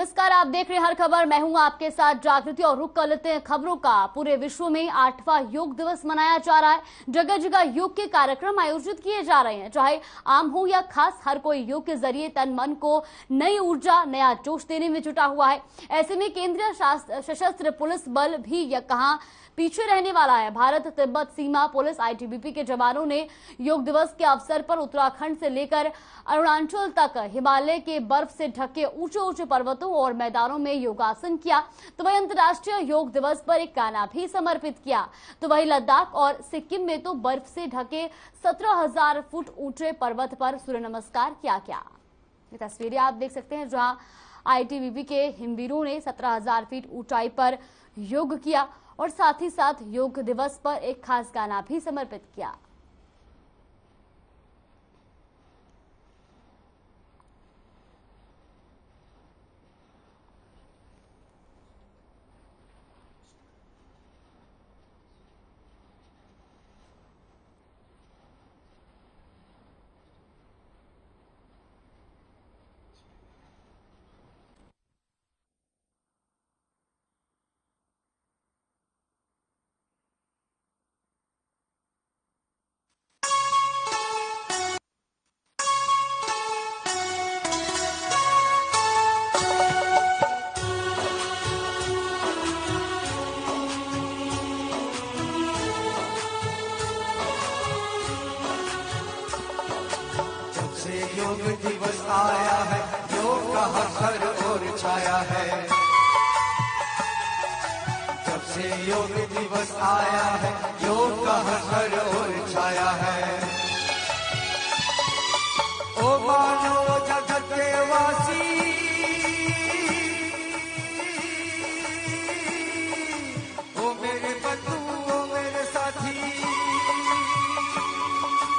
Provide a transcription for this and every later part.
नमस्कार, आप देख रहे हैं हर खबर। मैं हूं आपके साथ जागृति और रुक कर लेते हैं खबरों का। पूरे विश्व में 8वां योग दिवस मनाया जा रहा है। जगह जगह योग के कार्यक्रम आयोजित किए जा रहे हैं। चाहे आम हो या खास, हर कोई योग के जरिए तन मन को नई ऊर्जा, नया जोश देने में जुटा हुआ है। ऐसे में केंद्रीय सशस्त्र पुलिस बल भी कहां पीछे रहने वाला है। भारत तिब्बत सीमा पुलिस आईटीबीपी के जवानों ने योग दिवस के अवसर पर उत्तराखंड से लेकर अरुणाचल तक हिमालय के बर्फ से ढके ऊंचे ऊंचे पर्वतों और मैदानों में योगासन किया। तो वही अंतर्राष्ट्रीय योग दिवस पर एक गाना भी समर्पित किया। तो वही लद्दाख और सिक्किम में तो बर्फ से ढके 17,000 फुट ऊंचे पर्वत पर सूर्य नमस्कार किया गया। ये तस्वीरें आप देख सकते हैं, जहां आईटीबीपी के हिमवीरों ने 17,000 फीट ऊंचाई पर योग किया और साथ ही साथ योग दिवस पर एक खास गाना भी समर्पित किया। योग दिवस आया है, योग का हर ओर छाया है। जब से योग दिवस आया है, योग का हर ओर छाया है। ओ मानो जगत के वासी, ओ मेरे बंधु, ओ मेरे साथी,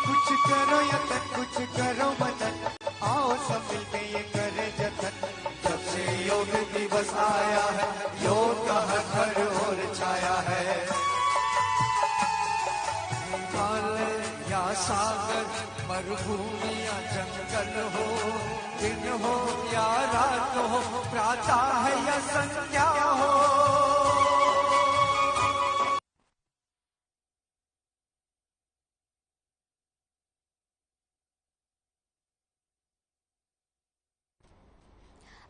कुछ करो यतन, कुछ करो मदद, आओ सब मिलके ये करे जतन। जब से योग दिवस आया है, योग का हर ओर छाया है। हिमालय या सागर, मरुभूमि या जंगल हो, दिन हो या रात हो, प्रातः है या संध्या हो,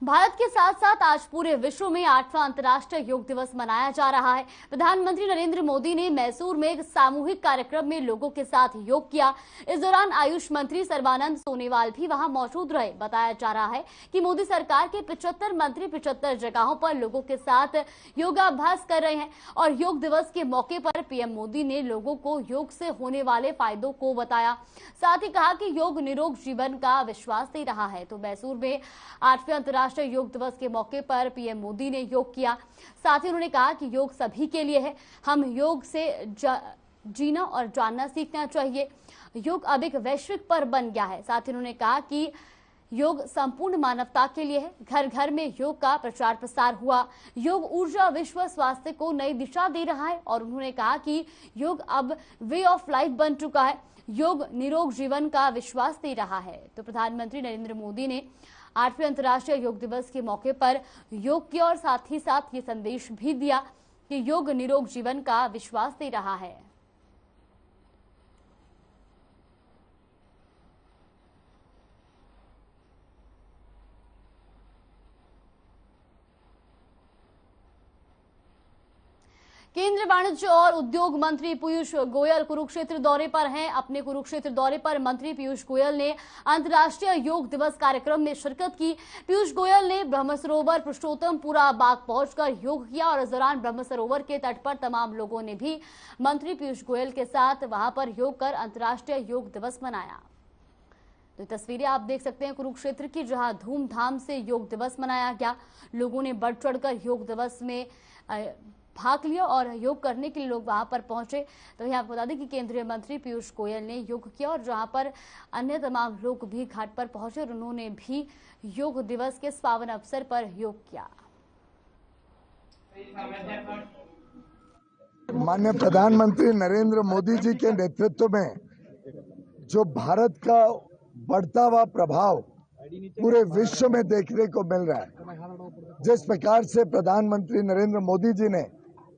भारत के साथ साथ आज पूरे विश्व में 8वां अंतर्राष्ट्रीय योग दिवस मनाया जा रहा है। प्रधानमंत्री नरेंद्र मोदी ने मैसूर में एक सामूहिक कार्यक्रम में लोगों के साथ योग किया। इस दौरान आयुष मंत्री सर्बानंद सोनोवाल भी वहां मौजूद रहे। बताया जा रहा है कि मोदी सरकार के 75 मंत्री 75 जगहों पर लोगों के साथ योगाभ्यास कर रहे हैं और योग दिवस के मौके पर पीएम मोदी ने लोगों को योग से होने वाले फायदों को बताया। साथ ही कहा कि योग निरोग जीवन का विश्वास दे रहा है। तो मैसूर में 8वें अंतर्राष्ट्रीय योग दिवस के मौके पर पीएम मोदी ने योग किया। साथ ही उन्होंने कहा कि योग सभी के लिए है, हम योग से जीना और जानना सीखना चाहिए। योग अब एक वैश्विक पर्व बन गया है। साथ ही उन्होंने कहा कि योग संपूर्ण मानवता के लिए है। घर घर में योग का प्रचार प्रसार हुआ। योग ऊर्जा विश्व स्वास्थ्य को नई दिशा दे रहा है और उन्होंने कहा कि योग अब वे ऑफ लाइफ बन चुका है। योग निरोग जीवन का विश्वास दे रहा है। तो प्रधानमंत्री नरेंद्र मोदी ने 8वें अंतर्राष्ट्रीय योग दिवस के मौके पर योग किया और साथ ही साथ ये संदेश भी दिया कि योग निरोग जीवन का विश्वास दे रहा है। केंद्रीय वाणिज्य और उद्योग मंत्री पीयूष गोयल कुरुक्षेत्र दौरे पर हैं। अपने कुरुक्षेत्र दौरे पर मंत्री पीयूष गोयल ने अंतर्राष्ट्रीय योग दिवस कार्यक्रम में शिरकत की। पीयूष गोयल ने ब्रह्मसरोवर पुरुषोत्तमपुरा बाग पहुंचकर योग किया और इस दौरान ब्रह्मसरोवर के तट पर तमाम लोगों ने भी मंत्री पीयूष गोयल के साथ वहां पर योग कर अंतर्राष्ट्रीय योग दिवस मनाया। तो तस्वीरें आप देख सकते हैं कुरुक्षेत्र की, जहां धूमधाम से योग दिवस मनाया गया। लोगों ने बढ़ चढ़कर योग दिवस में भाग लिया और योग करने के लिए लोग वहां पर पहुंचे। तो यहाँ बता दें कि केंद्रीय मंत्री पीयूष गोयल ने योग किया और जहां पर अन्य तमाम लोग भी घाट पर पहुंचे और उन्होंने भी योग दिवस के इस पावन अवसर पर योग किया। माननीय प्रधानमंत्री नरेंद्र मोदी जी के नेतृत्व में जो भारत का बढ़ता हुआ प्रभाव पूरे विश्व में देखने को मिल रहा है। जिस प्रकार से प्रधानमंत्री नरेंद्र मोदी जी ने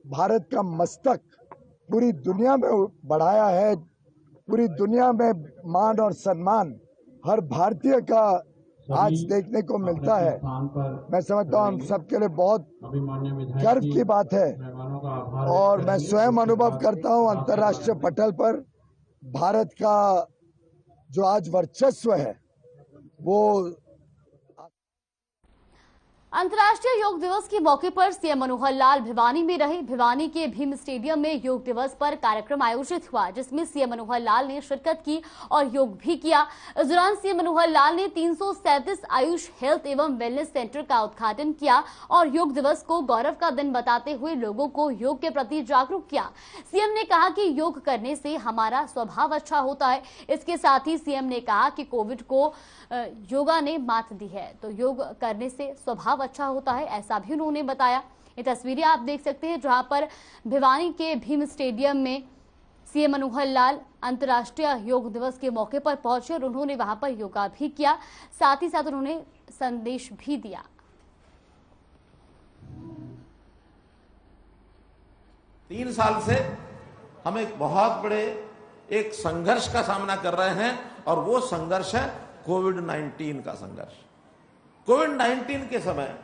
भारत का मस्तक पूरी दुनिया में बढ़ाया है, पूरी दुनिया में मान और सम्मान हर भारतीय का आज देखने को मिलता है। मैं समझता हूँ हम सबके लिए बहुत गर्व की बात है और मैं स्वयं अनुभव करता हूँ अंतर्राष्ट्रीय पटल पर भारत का जो आज वर्चस्व है वो। अंतर्राष्ट्रीय योग दिवस के मौके पर सीएम मनोहर लाल भिवानी में रहे। भिवानी के भीम स्टेडियम में योग दिवस पर कार्यक्रम आयोजित हुआ, जिसमें सीएम मनोहर लाल ने शिरकत की और योग भी किया। इस दौरान सीएम मनोहर लाल ने 337 आयुष हेल्थ एवं वेलनेस सेंटर का उद्घाटन किया और योग दिवस को गौरव का दिन बताते हुए लोगों को योग के प्रति जागरूक किया। सीएम ने कहा कि योग करने से हमारा स्वभाव अच्छा होता है। इसके साथ ही सीएम ने कहा कि कोविड को योगा ने मात दी है, तो योग करने से स्वभाव अच्छा होता है, ऐसा भी उन्होंने बताया। ये तस्वीरें आप देख सकते हैं जहां पर भिवानी के भीम स्टेडियम में सीएम मनोहर लाल अंतर्राष्ट्रीय योग दिवस के मौके पर पहुंचे और उन्होंने वहां पर योगा भी किया, साथ ही साथ उन्होंने संदेश भी दिया। तीन साल से हम एक बहुत बड़े एक संघर्ष का सामना कर रहे हैं और वो संघर्ष है कोविड-19 का संघर्ष। कोविड-19 के समय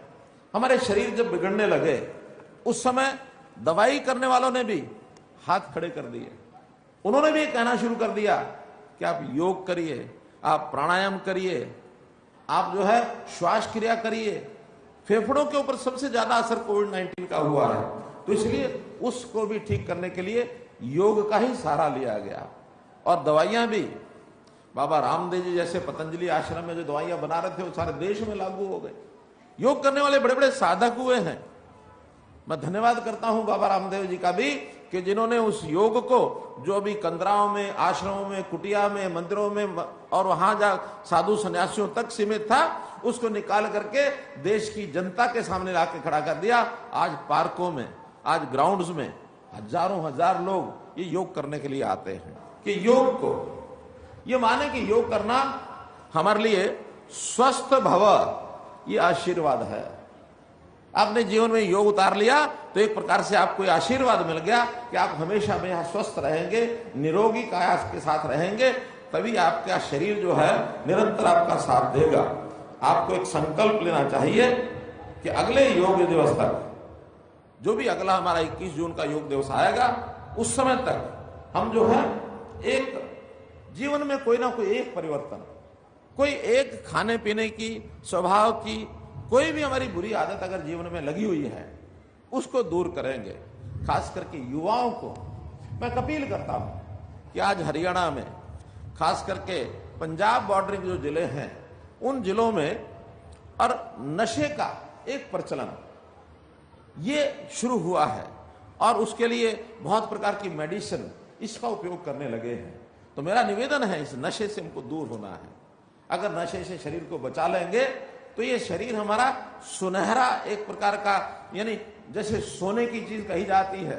हमारे शरीर जब बिगड़ने लगे, उस समय दवाई करने वालों ने भी हाथ खड़े कर दिए। उन्होंने भी कहना शुरू कर दिया कि आप योग करिए, आप प्राणायाम करिए, आप जो है श्वास क्रिया करिए। फेफड़ों के ऊपर सबसे ज्यादा असर कोविड-19 का हुआ है, तो इसलिए उसको भी ठीक करने के लिए योग का ही सहारा लिया गया। और दवाइयां भी बाबा रामदेव जी जैसे पतंजलि आश्रम में जो दवाइयां बना रहे थे वो सारे देश में लागू हो गए। योग करने वाले बड़े बड़े साधक हुए हैं। मैं धन्यवाद करता हूं बाबा रामदेव जी का भी कि जिन्होंने उस योग को जो भी कंदराओं में, आश्रमों में, कुटिया में, मंदिरों में और वहां जा साधु सन्यासियों तक सीमित था, उसको निकाल करके देश की जनता के सामने लाके खड़ा कर दिया। आज पार्कों में, आज ग्राउंड्स में हजारों हजार लोग ये योग करने के लिए आते हैं। कि योग को ये माने कि योग करना हमारे लिए स्वस्थ भव, ये आशीर्वाद है। आपने जीवन में योग उतार लिया तो एक प्रकार से आपको आशीर्वाद मिल गया कि आप हमेशा में यहाँ स्वस्थ रहेंगे, निरोगी काया के साथ रहेंगे, तभी आपका शरीर जो है निरंतर आपका साथ देगा। आपको एक संकल्प लेना चाहिए कि अगले योग दिवस तक, जो भी अगला हमारा 21 जून का योग दिवस आएगा, उस समय तक हम जो है एक जीवन में कोई ना कोई एक परिवर्तन, कोई एक खाने पीने की, स्वभाव की कोई भी हमारी बुरी आदत अगर जीवन में लगी हुई है, उसको दूर करेंगे। खास करके युवाओं को मैं अपील करता हूं कि आज हरियाणा में, खास करके पंजाब बॉर्डरिंग जो जिले हैं, उन जिलों में और नशे का एक प्रचलन ये शुरू हुआ है और उसके लिए बहुत प्रकार की मेडिसिन इसका उपयोग करने लगे हैं। तो मेरा निवेदन है, इस नशे से हमको दूर होना है। अगर नशे से शरीर को बचा लेंगे तो ये शरीर हमारा सुनहरा एक प्रकार का, यानी जैसे सोने की चीज कही जाती है,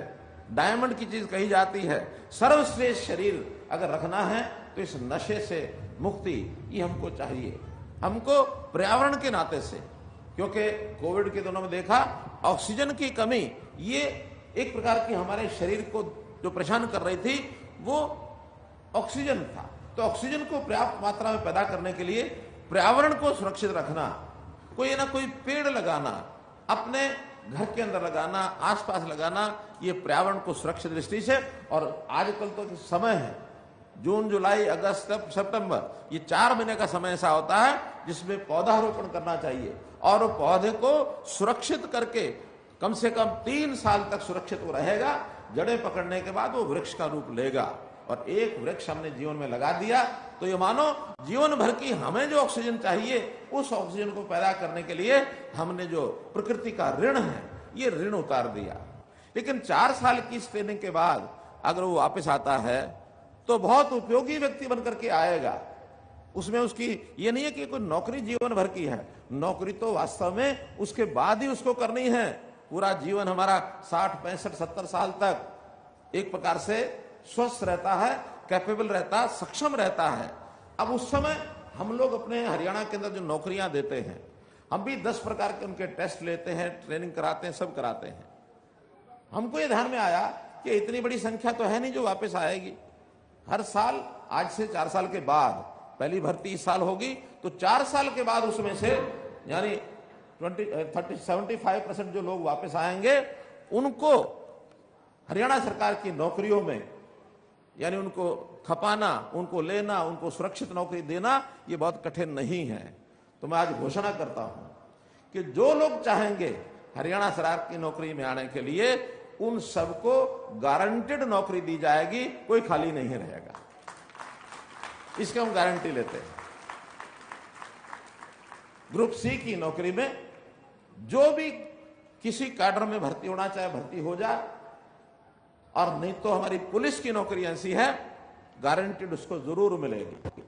डायमंड की चीज कही जाती है, सर्वश्रेष्ठ शरीर अगर रखना है तो इस नशे से मुक्ति ये हमको चाहिए। हमको पर्यावरण के नाते से, क्योंकि कोविड के दिनों में देखा ऑक्सीजन की कमी ये एक प्रकार की हमारे शरीर को जो परेशान कर रही थी वो ऑक्सीजन था। तो ऑक्सीजन को पर्याप्त मात्रा में पैदा करने के लिए पर्यावरण को सुरक्षित रखना, कोई ना कोई पेड़ लगाना, अपने घर के अंदर लगाना, आसपास लगाना, ये पर्यावरण को सुरक्षित दृष्टि से। और आजकल तो समय है जून, जुलाई, अगस्त, सितंबर, ये 4 महीने का समय ऐसा होता है जिसमें पौधारोपण करना चाहिए और वो पौधे को सुरक्षित करके कम से कम 3 साल तक सुरक्षित वो रहेगा। जड़ें पकड़ने के बाद वो वृक्ष का रूप लेगा और एक वृक्ष हमने जीवन में लगा दिया तो ये मानो जीवन भर की हमें जो ऑक्सीजन चाहिए उस ऑक्सीजन को पैदा करने के लिए हमने जो प्रकृति का ऋण है ये ऋण उतार दिया। लेकिन 4 साल की ट्रेनिंग के बाद अगर वो वापस आता है तो बहुत उपयोगी व्यक्ति बनकर के आएगा। उसमें उसकी ये नहीं है कि कोई नौकरी जीवन भर की है, नौकरी तो वास्तव में उसके बाद ही उसको करनी है। पूरा जीवन हमारा 60, 65, 70 साल तक एक प्रकार से स्वस्थ रहता है, कैपेबल रहता है, सक्षम रहता है। अब उस समय हम लोग अपने हरियाणा के अंदर जो नौकरियां देते हैं, हम भी 10 प्रकार के उनके टेस्ट लेते हैं, ट्रेनिंग कराते हैं, सब कराते हैं। हमको ये ध्यान में आया कि इतनी बड़ी संख्या तो है नहीं जो वापस आएगी। हर साल आज से 4 साल के बाद पहली भर्ती इस साल होगी, तो 4 साल के बाद उसमें से यानी 75% जो लोग वापस आएंगे उनको हरियाणा सरकार की नौकरियों में, यानी उनको खपाना, उनको लेना, उनको सुरक्षित नौकरी देना, ये बहुत कठिन नहीं है। तो मैं आज घोषणा करता हूं कि जो लोग चाहेंगे हरियाणा सरकार की नौकरी में आने के लिए, उन सबको गारंटेड नौकरी दी जाएगी, कोई खाली नहीं रहेगा। इसकी हम गारंटी लेते हैं। ग्रुप सी की नौकरी में जो भी किसी कैडर में भर्ती होना चाहे भर्ती हो जाए, और नहीं तो हमारी पुलिस की नौकरी ऐसी है गारंटेड उसको जरूर मिलेगी।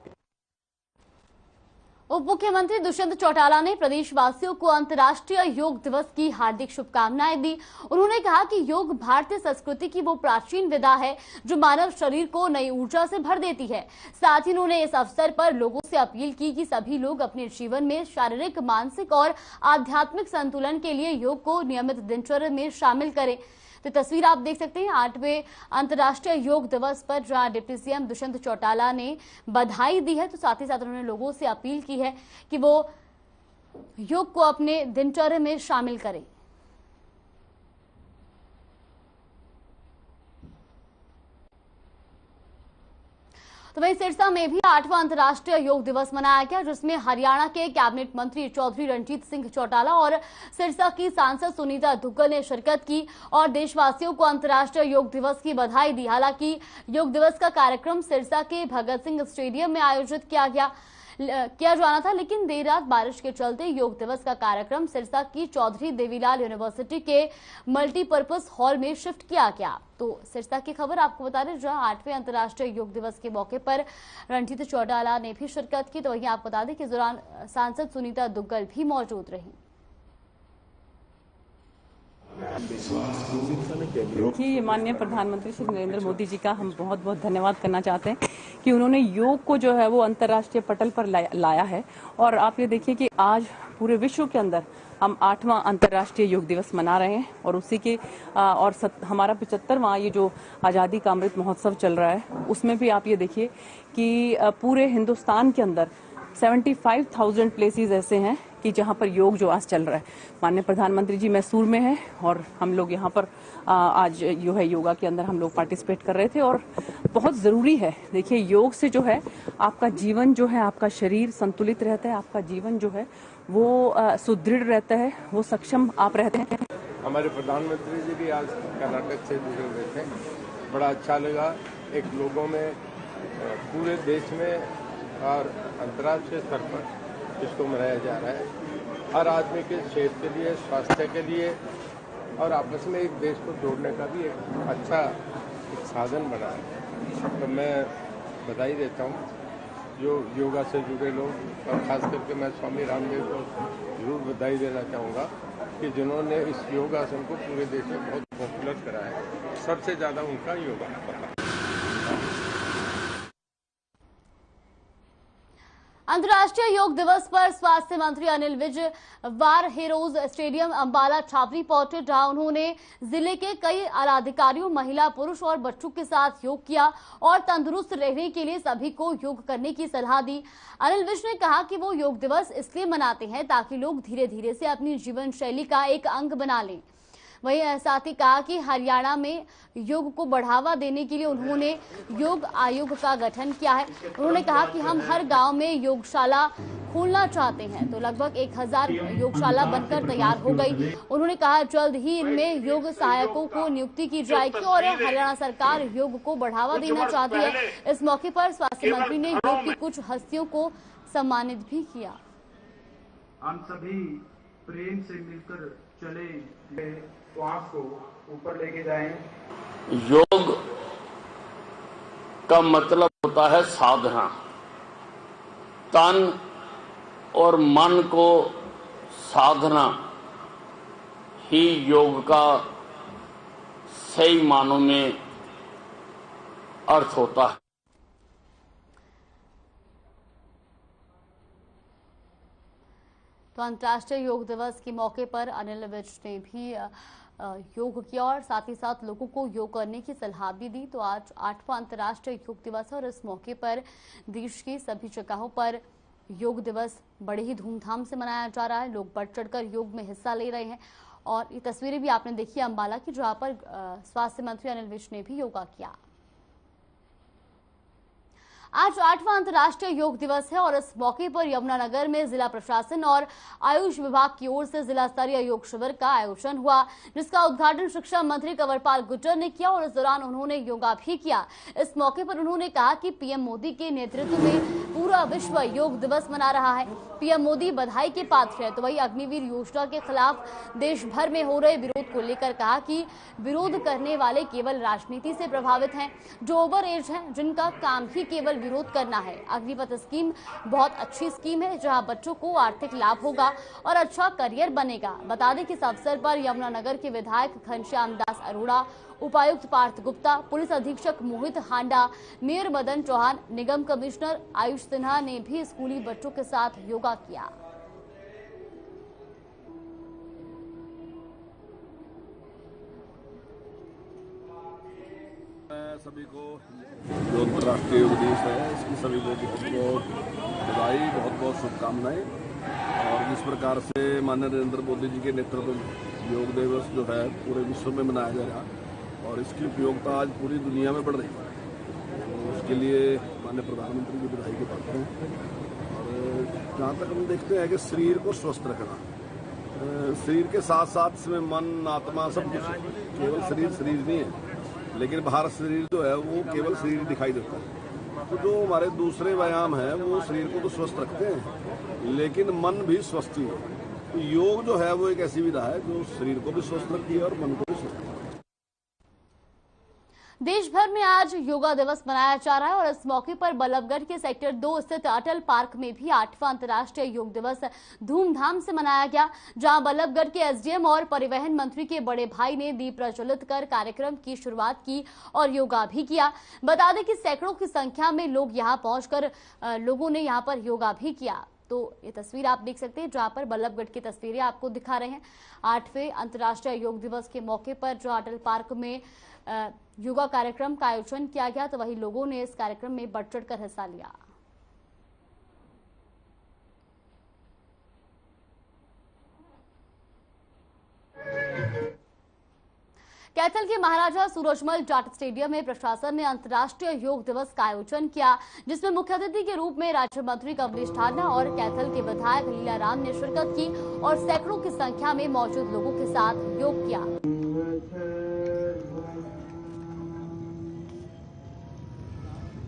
उप मुख्यमंत्री दुष्यंत चौटाला ने प्रदेशवासियों को अंतर्राष्ट्रीय योग दिवस की हार्दिक शुभकामनाएं दी। उन्होंने कहा कि योग भारतीय संस्कृति की वो प्राचीन विधा है जो मानव शरीर को नई ऊर्जा से भर देती है। साथ ही उन्होंने इस अवसर पर लोगों से अपील की कि सभी लोग अपने जीवन में शारीरिक, मानसिक और आध्यात्मिक संतुलन के लिए योग को नियमित दिनचर्या में शामिल करें। तो तस्वीर आप देख सकते हैं 8वें अंतर्राष्ट्रीय योग दिवस पर, जहां डिप्टी सीएम दुष्यंत चौटाला ने बधाई दी है, तो साथ ही साथ उन्होंने लोगों से अपील की है कि वो योग को अपने दिनचर्या में शामिल करें। तो वहीं सिरसा में भी 8वां अंतर्राष्ट्रीय योग दिवस मनाया गया, जिसमें हरियाणा के कैबिनेट मंत्री चौधरी रणजीत सिंह चौटाला और सिरसा की सांसद सुनीता दुग्गल ने शिरकत की और देशवासियों को अंतर्राष्ट्रीय योग दिवस की बधाई दी। हालांकि योग दिवस का कार्यक्रम सिरसा के भगत सिंह स्टेडियम में आयोजित किया जाना था, लेकिन देर रात बारिश के चलते योग दिवस का कार्यक्रम सिरसा की चौधरी देवीलाल यूनिवर्सिटी के मल्टीपर्पज हॉल में शिफ्ट किया गया। तो सिरसा की खबर आपको बता दें, जहां 8वें अंतर्राष्ट्रीय योग दिवस के मौके पर रणजीत चौटाला ने भी शिरकत की। तो वहीं आपको बता दें कि इस दौरान सांसद सुनीता दुग्गल भी मौजूद रही। देखिए, माननीय प्रधानमंत्री श्री नरेंद्र मोदी जी का हम बहुत बहुत धन्यवाद करना चाहते हैं कि उन्होंने योग को जो है वो अंतर्राष्ट्रीय पटल पर लाया है। और आप ये देखिए कि आज पूरे विश्व के अंदर हम 8वां अंतर्राष्ट्रीय योग दिवस मना रहे हैं और उसी के हमारा 75वां ये जो आज़ादी का अमृत महोत्सव चल रहा है, उसमें भी आप ये देखिए कि पूरे हिंदुस्तान के अंदर 75,000 प्लेसेस ऐसे हैं कि जहां पर योग जो आज चल रहा है। माननीय प्रधानमंत्री जी मैसूर में हैं और हम लोग यहाँ पर आज जो है योगा के अंदर हम लोग पार्टिसिपेट कर रहे थे और बहुत ज़रूरी है। देखिए, योग से जो है आपका जीवन जो है, आपका शरीर संतुलित रहता है, आपका जीवन जो है वो सुदृढ़ रहता है, वो सक्षम आप रहते हैं। हमारे प्रधानमंत्री जी भी आज कर्नाटक से जुड़े हुए थे, बड़ा अच्छा लगा। एक लोगों में पूरे देश में और अंतर्राष्ट्रीय स्तर पर इसको मनाया जा रहा है, हर आदमी के सेहत के लिए, स्वास्थ्य के लिए और आपस में एक देश को जोड़ने का भी एक अच्छा साधन बना है। तो मैं बधाई देता हूँ जो योगा से जुड़े लोग, और खास करके मैं स्वामी रामदेव को जरूर बधाई देना चाहूँगा कि जिन्होंने इस योगासन को पूरे देश में बहुत पॉपुलर कराया है। सबसे ज़्यादा उनका योगा। अंतर्राष्ट्रीय योग दिवस पर स्वास्थ्य मंत्री अनिल विज वार हेरोज स्टेडियम अंबाला छावनी पहुंचे, जहां उन्होंने जिले के कई आलाधिकारियों, महिला, पुरुष और बच्चों के साथ योग किया और तंदुरुस्त रहने के लिए सभी को योग करने की सलाह दी। अनिल विज ने कहा कि वो योग दिवस इसलिए मनाते हैं ताकि लोग धीरे धीरे से अपनी जीवन शैली का एक अंग बना लें। वहीं साथ ही कहा कि हरियाणा में योग को बढ़ावा देने के लिए उन्होंने योग आयोग का गठन किया है। उन्होंने कहा कि हम हर गांव में योगशाला खोलना चाहते हैं, तो लगभग 1000 योगशाला बनकर तैयार हो गई। उन्होंने कहा जल्द ही इनमें योग सहायकों को नियुक्ति की जाएगी और हरियाणा सरकार योग को बढ़ावा देना चाहती है। इस मौके पर स्वास्थ्य मंत्री ने योग की कुछ हस्तियों को सम्मानित भी किया। हम सभी प्रेम से मिलकर चले, श्वास को ऊपर लेके जाएं। योग का मतलब होता है साधना। तन और मन को साधना ही योग का सही मानों में अर्थ होता है। तो अंतर्राष्ट्रीय योग दिवस के मौके पर अनिल विज ने भी योग किया और साथ ही साथ लोगों को योग करने की सलाह भी दी। तो आज 8वां अंतर्राष्ट्रीय योग दिवस है और इस मौके पर देश की सभी जगहों पर योग दिवस बड़े ही धूमधाम से मनाया जा रहा है। लोग बढ़ चढ़कर योग में हिस्सा ले रहे हैं और ये तस्वीरें भी आपने देखी अंबाला की, जहां पर स्वास्थ्य मंत्री अनिल विज ने भी योगा किया। आज 8वां अंतर्राष्ट्रीय योग दिवस है और इस मौके पर यमुनानगर में जिला प्रशासन और आयुष विभाग की ओर से जिला स्तरीय योग शिविर का आयोजन हुआ, जिसका उद्घाटन शिक्षा मंत्री कंवरपाल गुर्जर ने किया और इस दौरान उन्होंने योगा भी किया। इस मौके पर उन्होंने कहा कि पीएम मोदी के नेतृत्व में पूरा विश्व योग दिवस मना रहा है। पीएम मोदी बधाई के पात्र है। तो वही अग्निवीर योजना के खिलाफ देश भर में हो रहे विरोध को लेकर कहा कि विरोध करने वाले केवल राजनीति से प्रभावित हैं, जो ओवर एज हैं, जिनका काम ही केवल विरोध करना है। अग्निपथ स्कीम बहुत अच्छी स्कीम है, जहां बच्चों को आर्थिक लाभ होगा और अच्छा करियर बनेगा। बता दें कि इस अवसर पर यमुनानगर के विधायक घनश्याम दास अरोड़ा, उपायुक्त पार्थ गुप्ता, पुलिस अधीक्षक मोहित हांडा, मेयर मदन चौहान, निगम कमिश्नर आयुष सिन्हा ने भी स्कूली बच्चों के साथ योगा किया। सभी को जो अंतर्राष्ट्रीय योग दिवस है, इसकी सभी को बहुत बहुत बधाई, बहुत बहुत शुभकामनाएं। और जिस प्रकार से माननीय नरेंद्र मोदी जी के नेतृत्व में योग दिवस जो है पूरे विश्व में मनाया जा रहा है और इसकी उपयोगिता आज पूरी दुनिया में बढ़ रही है, तो उसके लिए माननीय प्रधानमंत्री की बधाई के पात्र हैं। और जहाँ तक हम देखते हैं कि शरीर को स्वस्थ रखना, शरीर के साथ साथ इसमें मन, आत्मा सब कुछ, केवल शरीर नहीं है, लेकिन बाहर शरीर जो है वो केवल शरीर दिखाई देता है। तो जो हमारे दूसरे व्यायाम है वो शरीर को तो स्वस्थ रखते हैं, लेकिन मन भी स्वस्थ ही है। तो योग जो है वो एक ऐसी विधा है जो शरीर को भी स्वस्थ रखती है और मन को भी स्वस्थ रखती है। देश भर में आज योगा दिवस मनाया जा रहा है और इस मौके पर बल्लभगढ़ के सेक्टर 2 स्थित अटल पार्क में भी 8वां अंतर्राष्ट्रीय योग दिवस धूमधाम से मनाया गया, जहां बल्लभगढ़ के एसडीएम और परिवहन मंत्री के बड़े भाई ने दीप प्रज्वलित कर कार्यक्रम की शुरुआत की और योगा भी किया। बता दें कि सैकड़ों की संख्या में लोग यहां पहुंचकर लोगों ने यहां पर योगा भी किया। तो ये तस्वीर आप देख सकते हैं, जहां पर बल्लभगढ़ की तस्वीरें आपको दिखा रहे हैं। 8वें अंतर्राष्ट्रीय योग दिवस के मौके पर जो अटल पार्क में योगा कार्यक्रम का आयोजन किया गया, तो वही लोगों ने इस कार्यक्रम में बढ़ चढ़कर हिस्सा लिया। कैथल के महाराजा सूरजमल जाट स्टेडियम में प्रशासन ने अंतर्राष्ट्रीय योग दिवस का आयोजन किया, जिसमें मुख्य अतिथि के रूप में राज्य मंत्री कमलेश ठाना और कैथल के विधायक लीला राम ने शिरकत की और सैकड़ों की संख्या में मौजूद लोगों के साथ योग किया।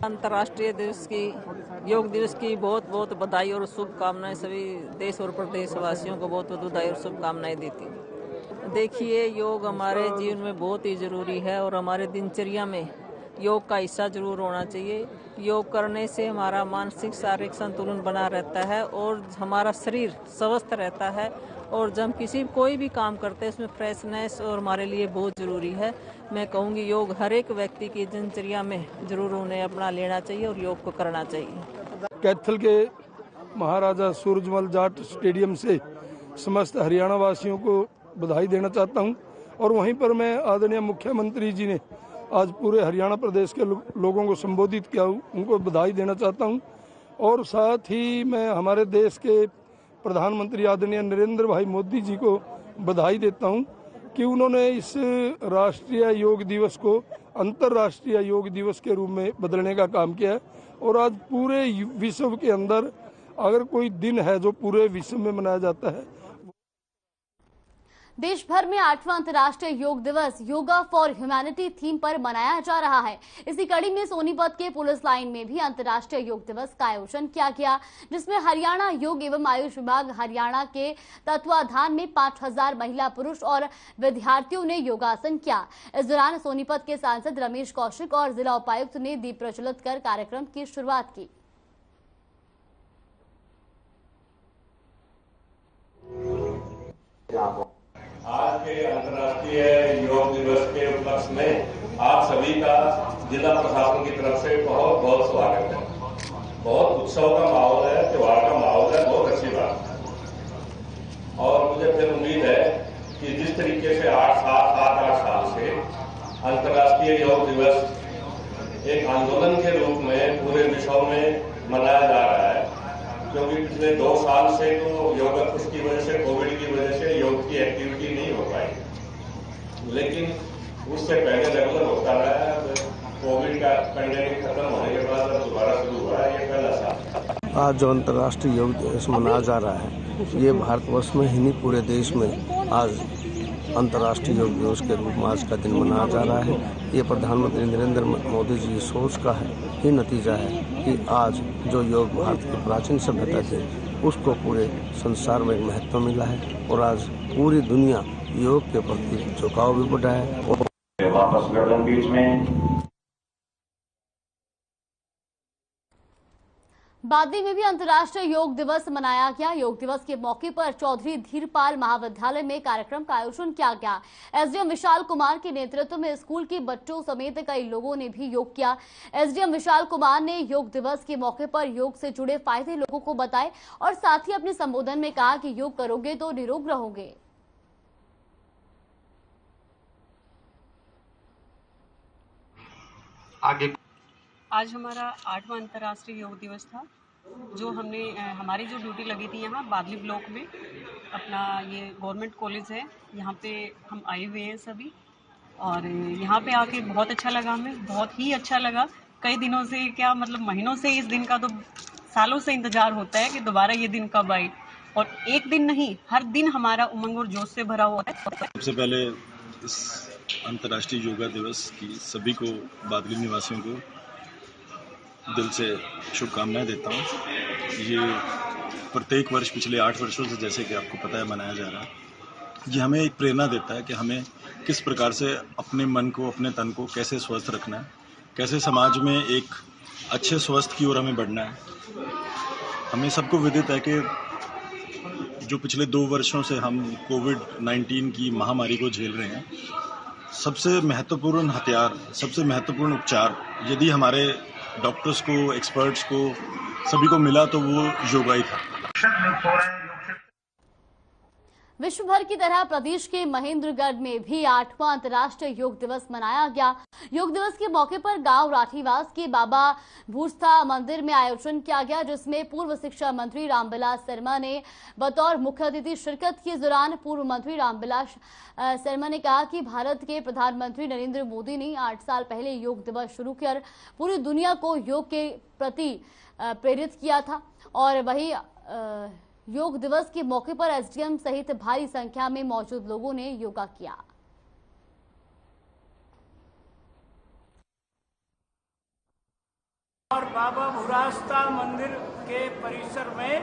अंतर्राष्ट्रीय दिवस की, योग दिवस की बहुत बहुत बधाई और शुभकामनाएं सभी देश और प्रदेशवासियों को बहुत बहुत बधाई और शुभकामनाएं देती हूँ। देखिए, योग हमारे जीवन में बहुत ही जरूरी है और हमारे दिनचर्या में योग का हिस्सा जरूर होना चाहिए। योग करने से हमारा मानसिक शारीरिक संतुलन बना रहता है और हमारा शरीर स्वस्थ रहता है और जब कोई भी काम करते हैं उसमें फ्रेशनेस और हमारे लिए बहुत जरूरी है। मैं कहूँगी योग हर एक व्यक्ति की दिनचर्या में जरूर उन्हें अपना लेना चाहिए और योग को करना चाहिए। कैथल के महाराजा सूरजमल जाट स्टेडियम से समस्त हरियाणा वासियों को बधाई देना चाहता हूं और वहीं पर मैं आदरणीय मुख्यमंत्री जी ने आज पूरे हरियाणा प्रदेश के लोगों को संबोधित किया, उनको बधाई देना चाहता हूं। और साथ ही मैं हमारे देश के प्रधानमंत्री आदरणीय नरेंद्र भाई मोदी जी को बधाई देता हूं कि उन्होंने इस राष्ट्रीय योग दिवस को अंतर्राष्ट्रीय योग दिवस के रूप में बदलने का काम किया है। और आज पूरे विश्व के अंदर अगर कोई दिन है जो पूरे विश्व में मनाया जाता है। देश भर में 8वां अंतर्राष्ट्रीय योग दिवस योगा फॉर ह्यूमैनिटी थीम पर मनाया जा रहा है। इसी कड़ी में सोनीपत के पुलिस लाइन में भी अंतर्राष्ट्रीय योग दिवस का आयोजन किया गया, जिसमें हरियाणा योग एवं आयुष विभाग हरियाणा के तत्वाधान में 5000 महिला, पुरुष और विद्यार्थियों ने योगासन किया। इस दौरान सोनीपत के सांसद रमेश कौशिक और जिला उपायुक्त ने दीप प्रज्वलित कर कार्यक्रम की शुरुआत की। आज के अंतर्राष्ट्रीय योग दिवस के उपलक्ष्य में आप सभी का जिला प्रशासन की तरफ से बहुत बहुत स्वागत है। बहुत उत्सव का माहौल है, त्योहार का माहौल है, बहुत अच्छी बात है। अंतर्राष्ट्रीय योग दिवस एक आंदोलन के रूप में पूरे विश्व में मनाया जा रहा है, क्योंकि पिछले 2 साल से तो योगा कुछ की वजह से, कोविड की वजह से योग की एक्टिविटी नहीं हो पाई, लेकिन उससे पहले रेगुलर होता रहा है। कोविड का पेंडेमिक खत्म होने के बाद अब दोबारा शुरू हुआ है, ये पहला साल। आज जो अंतर्राष्ट्रीय योग दिवस मनाया जा रहा है, ये भारतवर्ष में ही नहीं पूरे देश में आज अंतर्राष्ट्रीय योग दिवस के रूप में आज का दिन मनाया जा रहा है। ये प्रधानमंत्री नरेंद्र मोदी जी की सोच का ही नतीजा है कि आज जो योग भारत की प्राचीन सभ्यता थी उसको पूरे संसार में एक महत्व मिला है और आज पूरी दुनिया योग के प्रति झुकाव भी बढ़ा है। वापस गर्दन बीच में बादी में भी अंतर्राष्ट्रीय योग दिवस मनाया गया। योग दिवस के मौके पर चौधरी धीरपाल महाविद्यालय में कार्यक्रम का आयोजन किया गया। एसडीएम विशाल कुमार के नेतृत्व में स्कूल के बच्चों समेत कई लोगों ने भी योग किया। एसडीएम विशाल कुमार ने योग दिवस के मौके पर योग से जुड़े फायदे लोगों को बताए और साथ ही अपने संबोधन में कहा कि योग करोगे तो निरोग रहोगे। आज हमारा 8वां अंतर्राष्ट्रीय योग दिवस था, जो हमने हमारी जो ड्यूटी लगी थी यहाँ बादली ब्लॉक में, अपना ये गवर्नमेंट कॉलेज है, यहाँ पे हम आए हुए हैं सभी, और यहाँ पे आके बहुत अच्छा लगा, हमें बहुत ही अच्छा लगा। कई दिनों से, क्या मतलब महीनों से इस दिन का तो सालों से इंतजार होता है कि दोबारा ये दिन कब आए, और एक दिन नहीं, हर दिन हमारा उमंग और जोश से भरा हुआ है। सबसे पहले इस अंतर्राष्ट्रीय योगा दिवस की सभी को, बादली निवासियों को दिल से शुभकामनाएं देता हूँ। ये प्रत्येक वर्ष पिछले 8 वर्षों से, जैसे कि आपको पता है, मनाया जा रहा है। ये हमें एक प्रेरणा देता है कि हमें किस प्रकार से अपने मन को, अपने तन को कैसे स्वस्थ रखना है, कैसे समाज में एक अच्छे स्वस्थ की ओर हमें बढ़ना है। हमें सबको विदित है कि जो पिछले 2 वर्षों से हम कोविड-19 की महामारी को झेल रहे हैं, सबसे महत्वपूर्ण हथियार, सबसे महत्वपूर्ण उपचार यदि हमारे डॉक्टर्स को, एक्सपर्ट्स को, सभी को मिला तो वो योगा ही था। विश्व भर की तरह प्रदेश के महेंद्रगढ़ में भी 8वां अंतर्राष्ट्रीय योग दिवस मनाया गया। योग दिवस के मौके पर गांव राठीवास के बाबा भूस्था मंदिर में आयोजन किया गया, जिसमें पूर्व शिक्षा मंत्री रामविलास शर्मा ने बतौर मुख्य अतिथि शिरकत की। इस दौरान पूर्व मंत्री रामविलास शर्मा ने कहा कि भारत के प्रधानमंत्री नरेंद्र मोदी ने 8 साल पहले योग दिवस शुरू कर पूरी दुनिया को योग के प्रति प्रेरित किया था, और वही योग दिवस के मौके पर एसडीएम सहित भारी संख्या में मौजूद लोगों ने योगा किया। और बाबा भूरास्ता मंदिर के परिसर में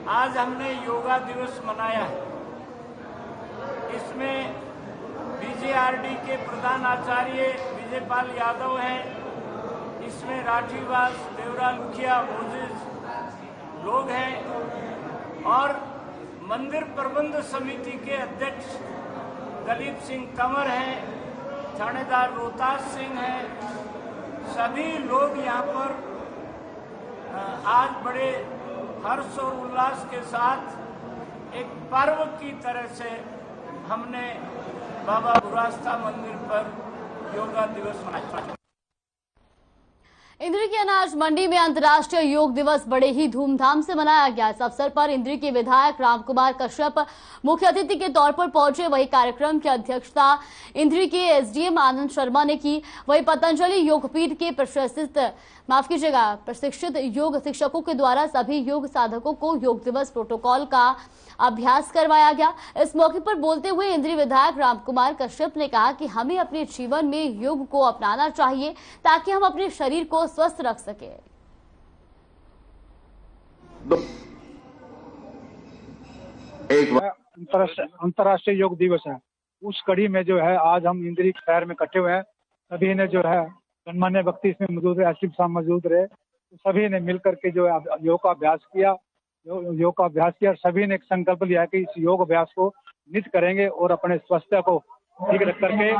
आज हमने योगा दिवस मनाया है। इसमें बीजेआरडी के प्रधान आचार्य विजयपाल यादव हैं, इसमें राठीवास, देवरा, मुखिया, मोजिज लोग हैं, और मंदिर प्रबंध समिति के अध्यक्ष दलीप सिंह तंवर हैं, थानेदार रोहतास सिंह हैं। सभी लोग यहाँ पर आज बड़े हर्ष और उल्लास के साथ एक पर्व की तरह से हमने बाबा भूरास्ता मंदिर पर योगा दिवस मनाया। इंद्री की अनाज मंडी में अंतर्राष्ट्रीय योग दिवस बड़े ही धूमधाम से मनाया गया। इस अवसर पर इंद्री के विधायक रामकुमार कश्यप मुख्य अतिथि के तौर पर पहुंचे। वही कार्यक्रम की अध्यक्षता इंद्री के एसडीएम आनंद शर्मा ने की। वही पतंजलि योगपीठ के प्रशिक्षित योग शिक्षकों के द्वारा सभी योग साधकों को योग दिवस प्रोटोकॉल का अभ्यास करवाया गया। इस मौके पर बोलते हुए इंद्री विधायक रामकुमार कश्यप ने कहा कि हमें अपने जीवन में योग को अपनाना चाहिए ताकि हम अपने शरीर को स्वस्थ रख सके। अंतर्राष्ट्रीय योग दिवस है, उस कड़ी में जो है आज हम इंद्री शहर में इकट्ठे हुए हैं। सभी ने जो है, गणमान्य व्यक्ति इसमें मौजूद रहे, एसपी साहब मौजूद रहे, तो सभी ने मिलकर के जो है योग का अभ्यास किया। और सभी ने एक संकल्प लिया कि इस योग अभ्यास को नित्य करेंगे और अपने स्वास्थ्य को ठीक रख करके।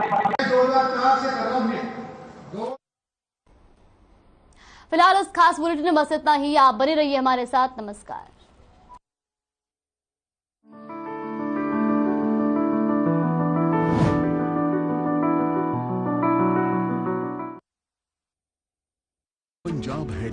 फिलहाल इस खास बुलेटिन में बस इतना ही। आप बने रहिए हमारे साथ। नमस्कार। पंजाब है